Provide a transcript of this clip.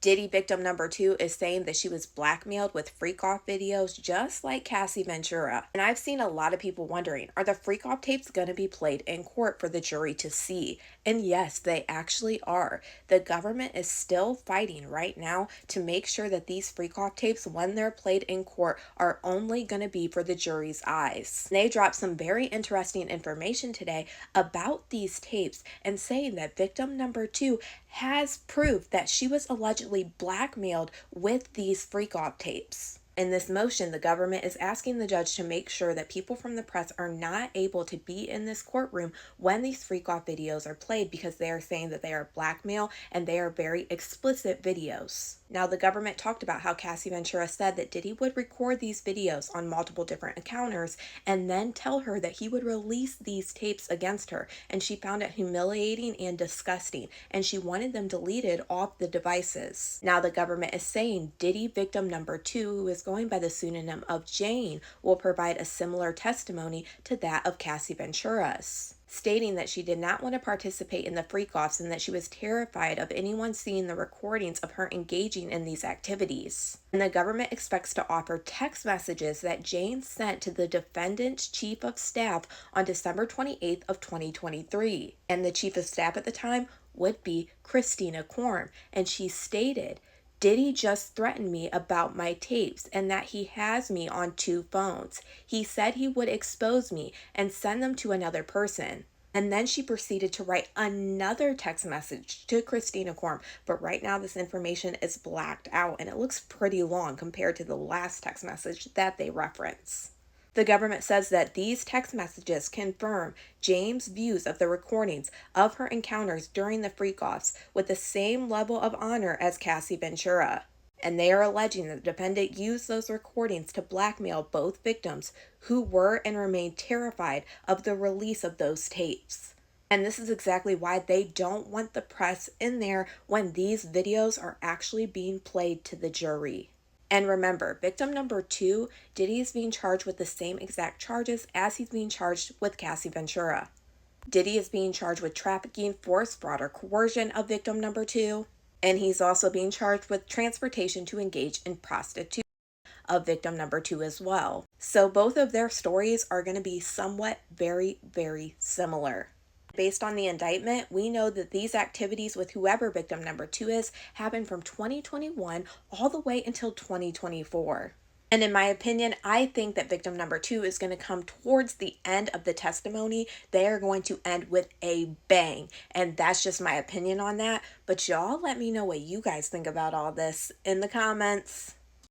Diddy victim number 2 is saying that she was blackmailed with freak-off videos just like Cassie Ventura. And I've seen a lot of people wondering, are the freak-off tapes going to be played in court for the jury to see? And yes, they actually are. The government is still fighting right now to make sure that these freak-off tapes, when they're played in court, are only going to be for the jury's eyes. They dropped some very interesting information today about these tapes and saying that victim number 2 has proof that she was allegedly blackmailed with these freak-off tapes. In this motion, the government is asking the judge to make sure that people from the press are not able to be in this courtroom when these freak-off videos are played because they are saying that they are blackmail and they are very explicit videos. Now, the government talked about how Cassie Ventura said that Diddy would record these videos on multiple different encounters and then tell her that he would release these tapes against her, and she found it humiliating and disgusting, and she wanted them deleted off the devices. Now, the government is saying Diddy victim number 2, who is going by the pseudonym of Jane, will provide a similar testimony to that of Cassie Ventura's, stating that she did not want to participate in the freak-offs and that she was terrified of anyone seeing the recordings of her engaging in these activities. And the government expects to offer text messages that Jane sent to the defendant's chief of staff on December 28th of 2023. And the chief of staff at the time would be Christina Korm, and she stated, "Diddy just threatened me about my tapes and that he has me on 2 phones. He said he would expose me and send them to another person." And then she proceeded to write another text message to Christina Korm, but right now this information is blacked out and it looks pretty long compared to the last text message that they reference. The government says that these text messages confirm James' views of the recordings of her encounters during the freak-offs with the same level of honor as Cassie Ventura. And they are alleging that the defendant used those recordings to blackmail both victims who were and remain terrified of the release of those tapes. And this is exactly why they don't want the press in there when these videos are actually being played to the jury. And remember, victim number 2, Diddy is being charged with the same exact charges as he's being charged with Cassie Ventura. Diddy is being charged with trafficking, force, fraud, or coercion of victim number 2. And he's also being charged with transportation to engage in prostitution of victim number 2 as well. So both of their stories are going to be somewhat very, very similar. Based on the indictment, we know that these activities with whoever victim number 2 is happened from 2021 all the way until 2024. And in my opinion, I think that victim number 2 is going to come towards the end of the testimony. They are going to end with a bang. And that's just my opinion on that. But y'all let me know what you guys think about all this in the comments.